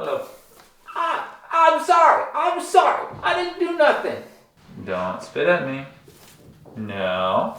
Hello. I'm sorry. I didn't do nothing. Don't spit at me. No.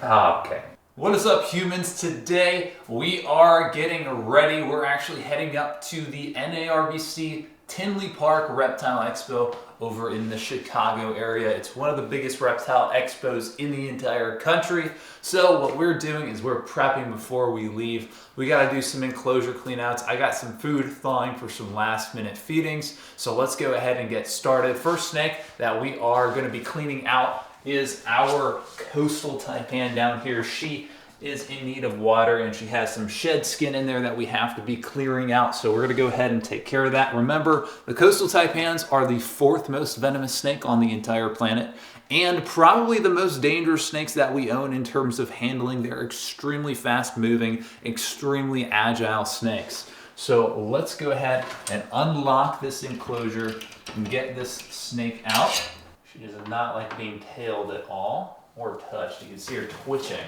Okay. What is up, humans? Today we are getting ready. We're actually heading up to the NARBC Tinley Park Reptile Expo over in the Chicago area. It's one of the biggest reptile expos in the entire country. So what we're doing is we're prepping before we leave. We got to do some enclosure cleanouts. I got some food thawing for some last minute feedings. So let's go ahead and get started. First snake that we are going to be cleaning out is our coastal taipan down here. She is in need of water and she has some shed skin in there that we have to be clearing out. So we're gonna go ahead and take care of that. Remember, the coastal taipans are the 4th most venomous snake on the entire planet and probably the most dangerous snakes that we own in terms of handling. They're extremely fast moving, extremely agile snakes. So let's go ahead and unlock this enclosure and get this snake out. She does not like being tailed at all or touched. You can see her twitching.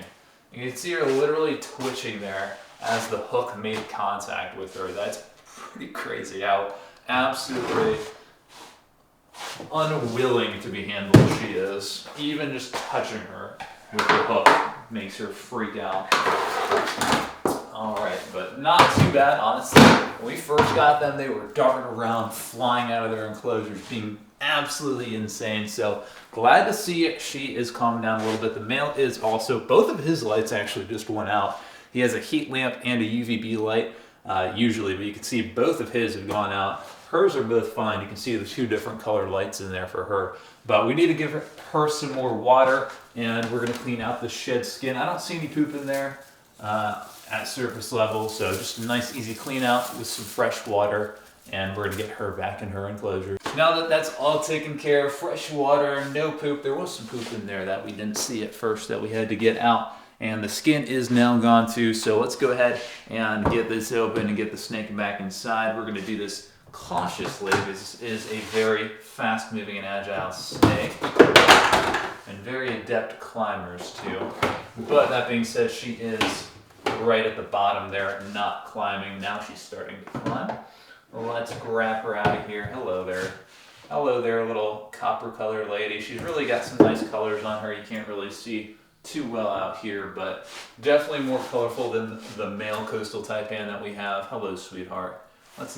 You can see her literally twitching there as the hook made contact with her. That's pretty crazy how absolutely unwilling to be handled she is. Even just touching her with the hook makes her freak out. Alright, but not too bad, honestly. When we first got them, they were darting around, flying out of their enclosures, being absolutely insane. So glad to see she is calming down a little bit. The male is also, both of his lights actually just went out. He has a heat lamp and a UVB light usually, but you can see both of his have gone out. Hers are both fine. You can see the 2 different colored lights in there for her. But we need to give her some more water, and we're going to clean out the shed skin. I don't see any poop in there at surface level, so just a nice easy clean out with some fresh water, and we're going to get her back in her enclosure. Now that that's all taken care of, fresh water, no poop. There was some poop in there that we didn't see at first that we had to get out, and the skin is now gone too. So let's go ahead and get this open and get the snake back inside. We're going to do this cautiously. This is a very fast moving and agile snake and very adept climbers too. But that being said, she is right at the bottom there, not climbing. Now she's starting to climb. Let's grab her out of here. Hello there. Hello there, little copper colored lady. She's really got some nice colors on her. You can't really see too well out here, but definitely more colorful than the male coastal taipan that we have. Hello, sweetheart. Let's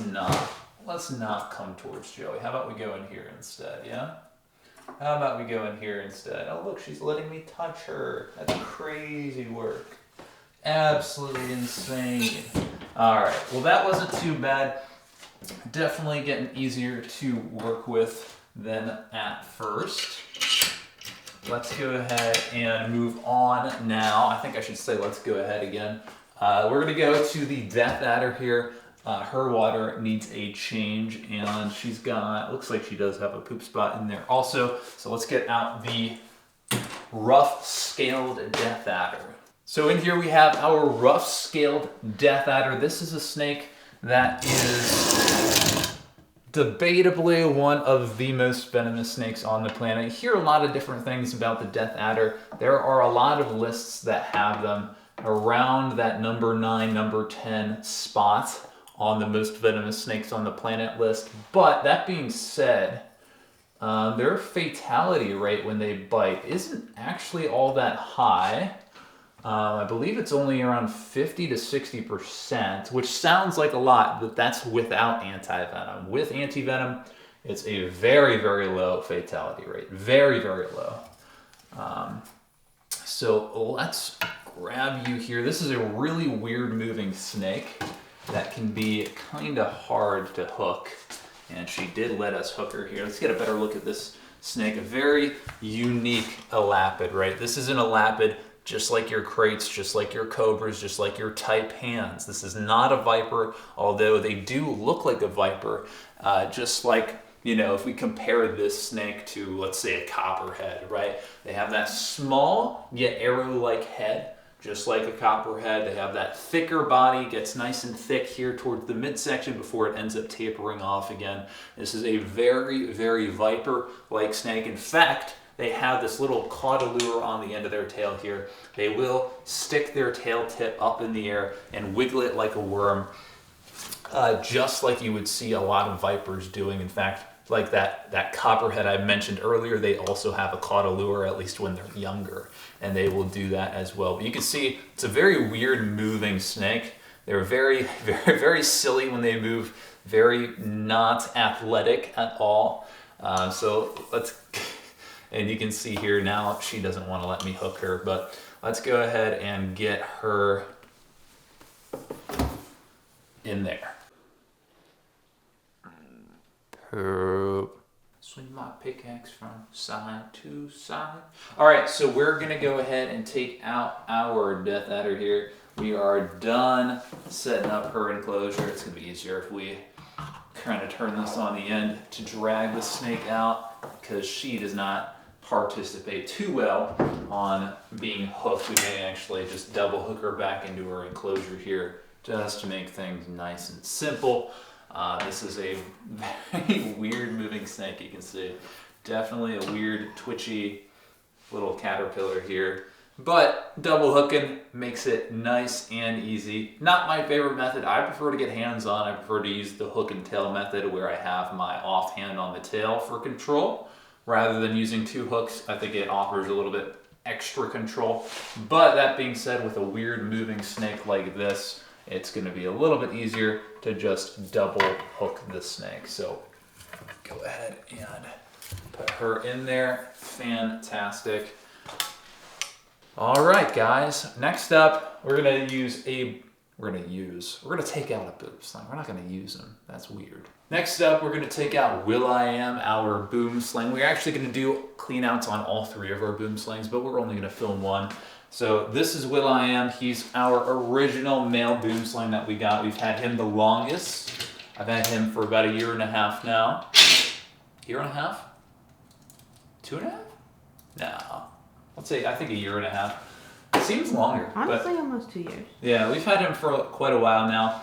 not come towards Joey. How about we go in here instead, yeah? How about we go in here instead? Oh, look, she's letting me touch her. That's crazy work. Absolutely insane. All right, well, that wasn't too bad. Definitely getting easier to work with than at first. Let's go ahead and move on now. I think I should say let's go ahead again. We're going to go to the death adder here. Her water needs a change, and she's got, looks like she does have a poop spot in there also. So let's get out the rough scaled death adder. So in here we have our rough scaled death adder. This is a snake that is debatably one of the most venomous snakes on the planet. You hear a lot of different things about the death adder. There are a lot of lists that have them around that number 9, number 10 spot on the most venomous snakes on the planet list. But that being said, their fatality rate when they bite isn't actually all that high. I believe it's only around 50 to 60%, which sounds like a lot, but that's without anti-venom. With anti-venom, it's a very, very low fatality rate. Very, very low. So let's grab you here. This is a really weird moving snake that can be kind of hard to hook. And she did let us hook her here. Let's get a better look at this snake. A very unique elapid, right? This isn't a lapid. Just like your crates, just like your cobras, just like your taipans. This is not a viper, although they do look like a viper. Just like, you know, if we compare this snake to, let's say, a copperhead, right? They have that small yet arrow-like head, just like a copperhead. They have that thicker body, gets nice and thick here towards the midsection before it ends up tapering off again. This is a very, very viper-like snake. In fact, they have this little cauda lure on the end of their tail here. They will stick their tail tip up in the air and wiggle it like a worm, just like you would see a lot of vipers doing. In fact, like that copperhead I mentioned earlier, they also have a cauda lure, at least when they're younger, and they will do that as well. But you can see it's a very weird moving snake. They're very, very, very silly when they move, very not athletic at all. And you can see here now, she doesn't want to let me hook her, but let's go ahead and get her in there. Swing my pickaxe from side to side. All right, so we're gonna go ahead and take out our Death Adder here. We are done setting up her enclosure. It's gonna be easier if we kind of turn this on the end to drag the snake out, because she does not participate too well on being hooked. We may actually just double hook her back into her enclosure here just to make things nice and simple. This is a very weird moving snake, you can see. Definitely a weird, twitchy little caterpillar here. But double hooking makes it nice and easy. Not my favorite method. I prefer to get hands-on. I prefer to use the hook and tail method, where I have my offhand on the tail for control, rather than using two hooks. I think it offers a little bit extra control. But that being said, with a weird moving snake like this, it's going to be a little bit easier to just double hook the snake. So go ahead and put her in there. Fantastic. All right, guys. Next up, we're going to take out a boomslang. We're not going to use them. That's weird. Next up, we're going to take out Will.i.am, our boomslang. We're actually going to do clean outs on all three of our boomslangs, but we're only going to film one. So this is Will.i.am. He's our original male boomslang that we got. We've had him the longest. I've had him for about 1.5 years now. 1.5 years? 2.5 years? No. Let's say, I think 1.5 years. It seems longer. Honestly, almost 2 years. Yeah, we've had him for quite a while now.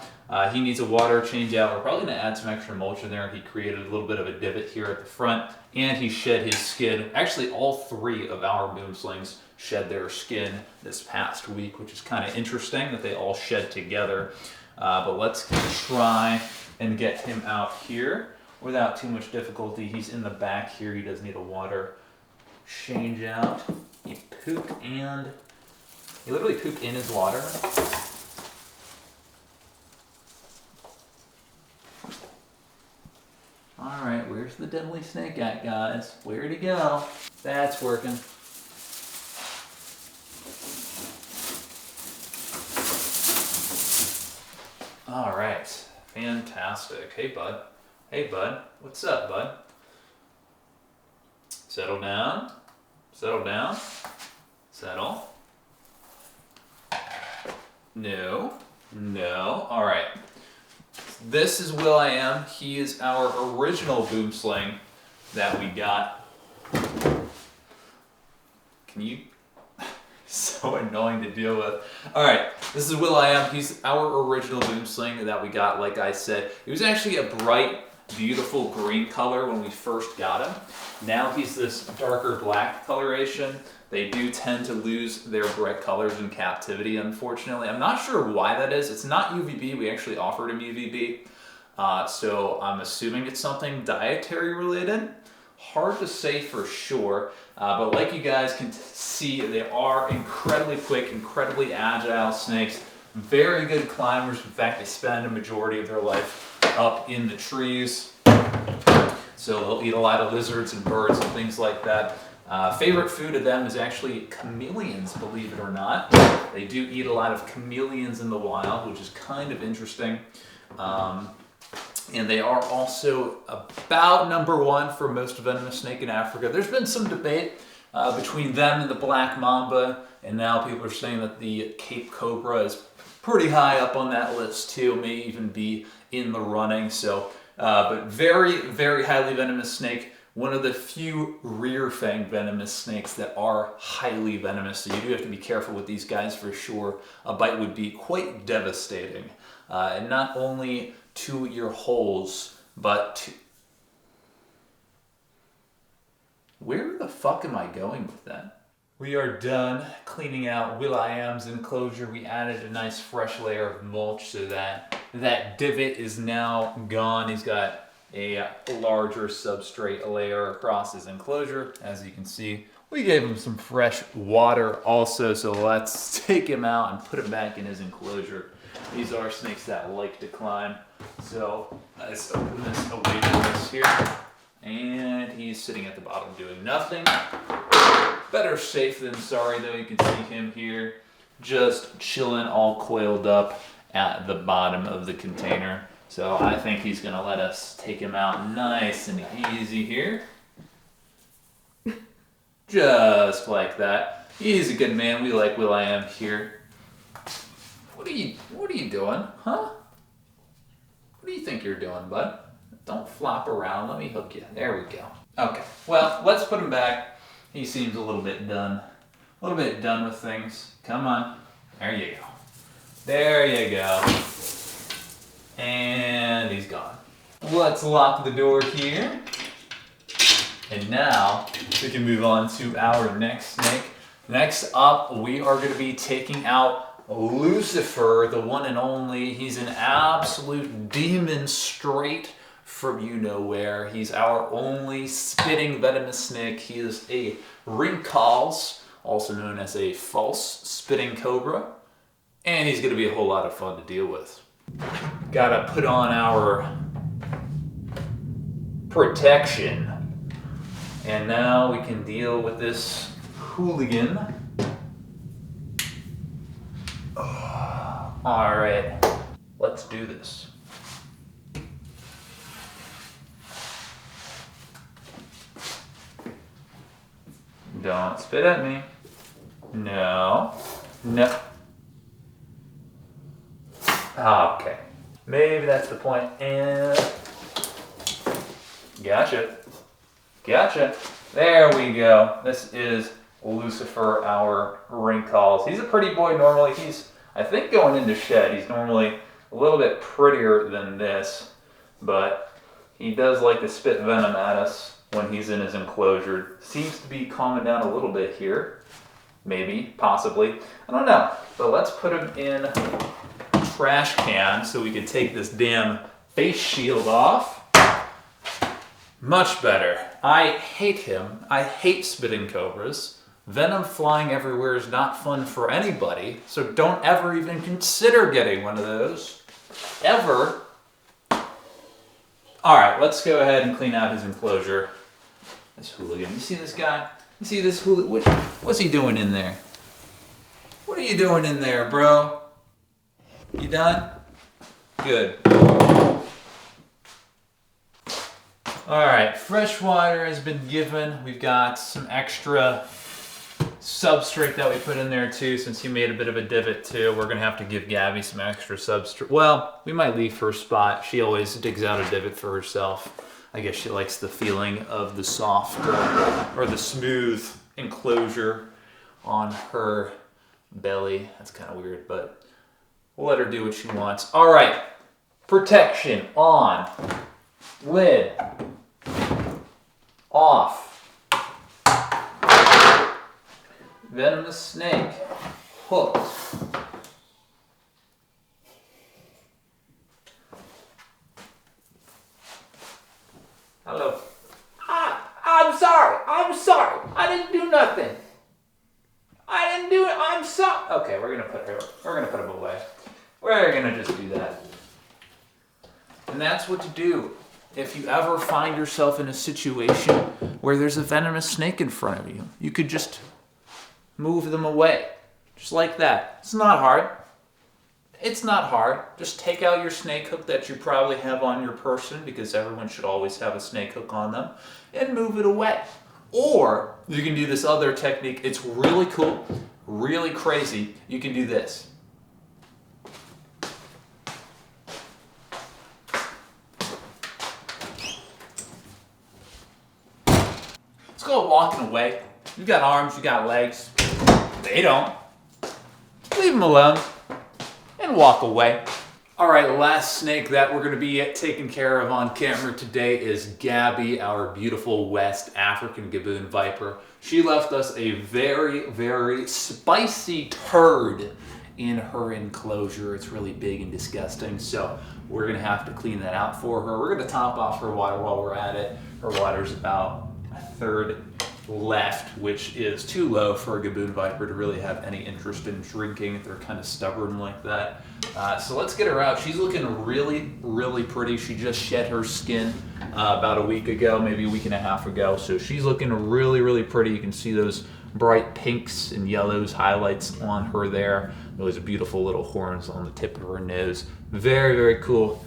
He needs a water change out. We're probably going to add some extra mulch in there. He created a little bit of a divot here at the front, and he shed his skin. Actually, all three of our boomslings shed their skin this past week, which is kind of interesting that they all shed together. But let's try and get him out here without too much difficulty. He's in the back here. He does need a water change out. He literally pooped in his water. All right, where's the deadly snake at, guys? Where'd he go? That's working. All right, fantastic. Hey, bud. Hey, bud. What's up, bud? Settle down. Settle down. Settle. No. No. All right. This is Will.i.am. He is our original boomslang that we got. Can you... So annoying to deal with. All right, this is Will.i.am. He's our original boomslang that we got, like I said. He was actually a bright, beautiful green color when we first got him. Now he's this darker black coloration. They do tend to lose their bright colors in captivity, unfortunately. I'm not sure why that is. It's not UVB. We actually offered him UVB. So I'm assuming it's something dietary related. Hard to say for sure. But like you guys can see, they are incredibly quick, incredibly agile snakes. Very good climbers. In fact, they spend a majority of their life up in the trees. So they'll eat a lot of lizards and birds and things like that. Favorite food of them is actually chameleons, believe it or not. They do eat a lot of chameleons in the wild, which is kind of interesting. And they are also about #1 for most venomous snake in Africa. There's been some debate between them and the black mamba, and now people are saying that the Cape cobra is pretty high up on that list too, may even be in the running. So, but very, very highly venomous snake. One of the few rear fang venomous snakes that are highly venomous. So you do have to be careful with these guys for sure. A bite would be quite devastating. And not only to your holes, but to... Where the fuck am I going with that? We are done cleaning out Will.i.am's enclosure. We added a nice fresh layer of mulch so that that divot is now gone. He's got a larger substrate layer across his enclosure. As you can see, we gave him some fresh water also, so let's take him out and put him back in his enclosure. These are snakes that like to climb. So let's open this away from this here. And he's sitting at the bottom doing nothing. Better safe than sorry though. You can see him here just chilling all coiled up at the bottom of the container. So I think he's gonna let us take him out nice and easy here. Just like that. He's a good man. We like Will.i.am here. What are you doing? Huh? What do you think you're doing, bud? Don't flop around. Let me hook you. There we go. Okay. Well, let's put him back. He seems a little bit done. A little bit done with things. Come on. There you go. There you go. And he's gone. Let's lock the door here. And now we can move on to our next snake. Next up, we are going to be taking out Lucifer, the one and only. He's an absolute demon straight from you know where. He's our only spitting venomous snake. He is a rinkhals, also known as a false spitting cobra. And he's going to be a whole lot of fun to deal with. Gotta put on our protection. And now we can deal with this hooligan. All right, let's do this. Don't spit at me. No. No. Okay. Maybe that's the point. And gotcha. Gotcha. There we go. This is Lucifer, our rinkhals. He's a pretty boy normally. He's, I think, going into shed. He's normally a little bit prettier than this, but he does like to spit venom at us when he's in his enclosure. Seems to be calming down a little bit here. Maybe, possibly. I don't know. But let's put him in a trash can so we can take this damn face shield off. Much better. I hate him. I hate spitting cobras. Venom flying everywhere is not fun for anybody, so don't ever even consider getting one of those. Ever. Alright, let's go ahead and clean out his enclosure. This hooligan. You see this guy? You see this hooligan? What's he doing in there? What are you doing in there, bro? You done? Good. Alright, fresh water has been given. We've got some extra substrate that we put in there too, since he made a bit of a divot too. We're gonna have to give Gabby some extra substrate. Well, we might leave her spot. She always digs out a divot for herself. I guess she likes the feeling of the soft or the smooth enclosure on her belly. That's kind of weird, but we'll let her do what she wants. Alright, protection on, lid off. Venomous snake, hooked. Hello. I'm sorry. I didn't do nothing. I didn't do it. I'm sorry. Okay, we're gonna put him away. We're gonna just do that. And that's what to do if you ever find yourself in a situation where there's a venomous snake in front of you. You could just move them away. Just like that. It's not hard. It's not hard. Just take out your snake hook that you probably have on your person, because everyone should always have a snake hook on them, and move it away. Or you can do this other technique. It's really cool, really crazy. You can do this. Let's go walking away. You got arms, you got legs. They don't. Leave them alone and walk away. All right, last snake that we're going to be taking care of on camera today is Gabby, our beautiful West African gaboon viper. She left us a very, very spicy turd in her enclosure. It's really big and disgusting, so we're going to have to clean that out for her. We're going to top off her water while we're at it. Her water's about a third left, which is too low for a gaboon viper to really have any interest in drinking. They're kind of stubborn like that. So let's get her out. She's looking really, really pretty. She just shed her skin about a week ago, maybe a week and a half ago. So she's looking really, really pretty. You can see those bright pinks and yellows highlights on her there. Those beautiful little horns on the tip of her nose. Very, very cool.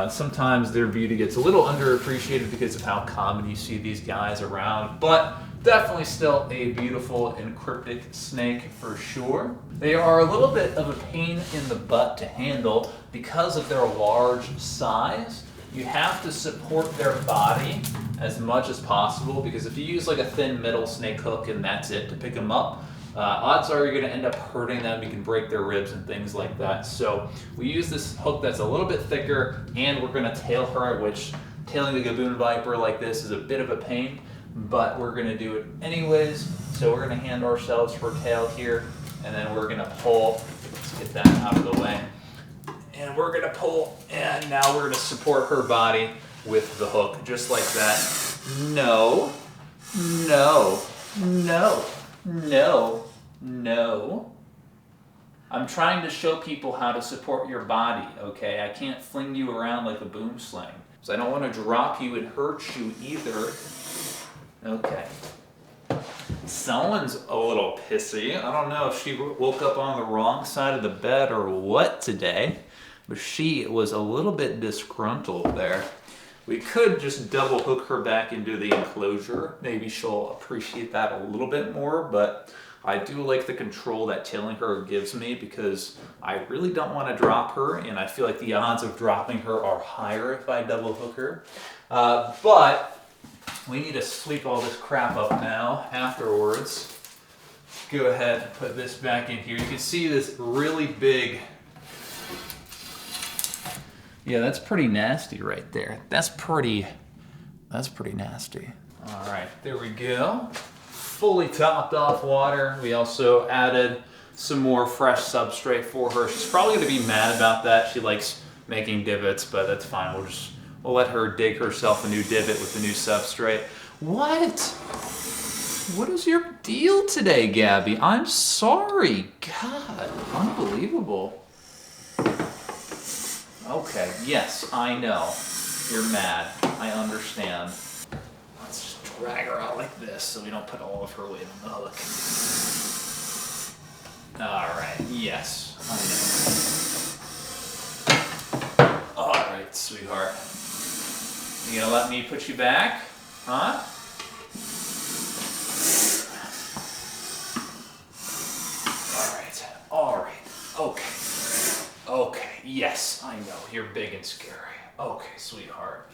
Sometimes their beauty gets a little underappreciated because of how common you see these guys around, but definitely still a beautiful and cryptic snake for sure. They are a little bit of a pain in the butt to handle because of their large size. You have to support their body as much as possible, because if you use like a thin metal snake hook and that's it to pick them up, odds are you're going to end up hurting them. You can break their ribs and things like that. So we use this hook that's a little bit thicker, and we're going to tail her, which tailing the gaboon viper like this is a bit of a pain, but we're going to do it anyways. So we're going to hand ourselves her tail here, and then we're going to pull. Let's get that out of the way. And we're going to pull, and now we're going to support her body with the hook, just like that. No, no, no, no, no. I'm trying to show people how to support your body, okay? I can't fling you around like a boomslang, so I don't want to drop you and hurt you either. Okay. Someone's a little pissy. I don't know if she woke up on the wrong side of the bed or what today, but she was a little bit disgruntled there. We could just double hook her back into the enclosure. Maybe she'll appreciate that a little bit more, but I do like the control that tailing her gives me, because I really don't want to drop her, and I feel like the odds of dropping her are higher if I double hook her. But we need to sweep all this crap up now afterwards. Go ahead and put this back in here. You can see this really big. Yeah, that's pretty nasty right there. That's pretty nasty. All right, there we go. Fully topped off water. We also added some more fresh substrate for her. She's probably gonna be mad about that. She likes making divots, but that's fine. We'll let her dig herself a new divot with the new substrate. What is your deal today, Gabby? I'm sorry. God, unbelievable. Okay, yes, I know. You're mad. I understand. Let's just drag her out like this so we don't put all of her weight on the hook. Alright, yes, I know. Alright, sweetheart. You gonna let me put you back? Huh? Alright, okay. Okay, yes, I know, you're big and scary. Okay, sweetheart.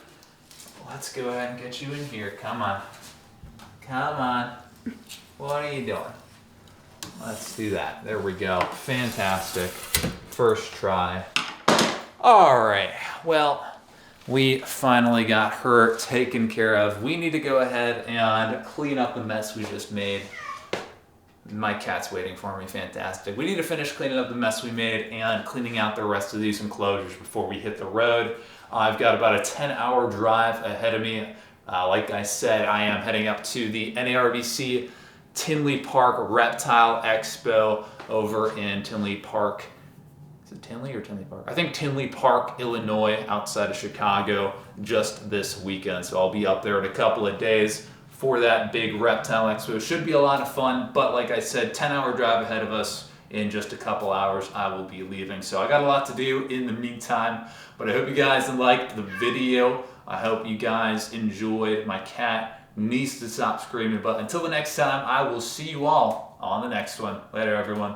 Let's go ahead and get you in here. Come on. Come on. What are you doing? Let's do that. There we go. Fantastic. First try. All right, well, we finally got her taken care of. We need to go ahead and clean up the mess we just made. My cat's waiting for me. Fantastic. We need to finish cleaning up the mess we made and cleaning out the rest of these enclosures before we hit the road. I've got about a 10-hour drive ahead of me. Like I said, I am heading up to the NARBC Tinley Park Reptile Expo over in Tinley Park. Is it Tinley or Tinley Park? I think Tinley Park, Illinois, outside of Chicago, just this weekend. So I'll be up there in a couple of days for that big reptile expo. Should be a lot of fun, but like I said, 10-hour drive ahead of us. In just a couple hours, I will be leaving. So I got a lot to do in the meantime, but I hope you guys liked the video. I hope you guys enjoyed. My cat needs to stop screaming, but until the next time, I will see you all on the next one. Later, everyone.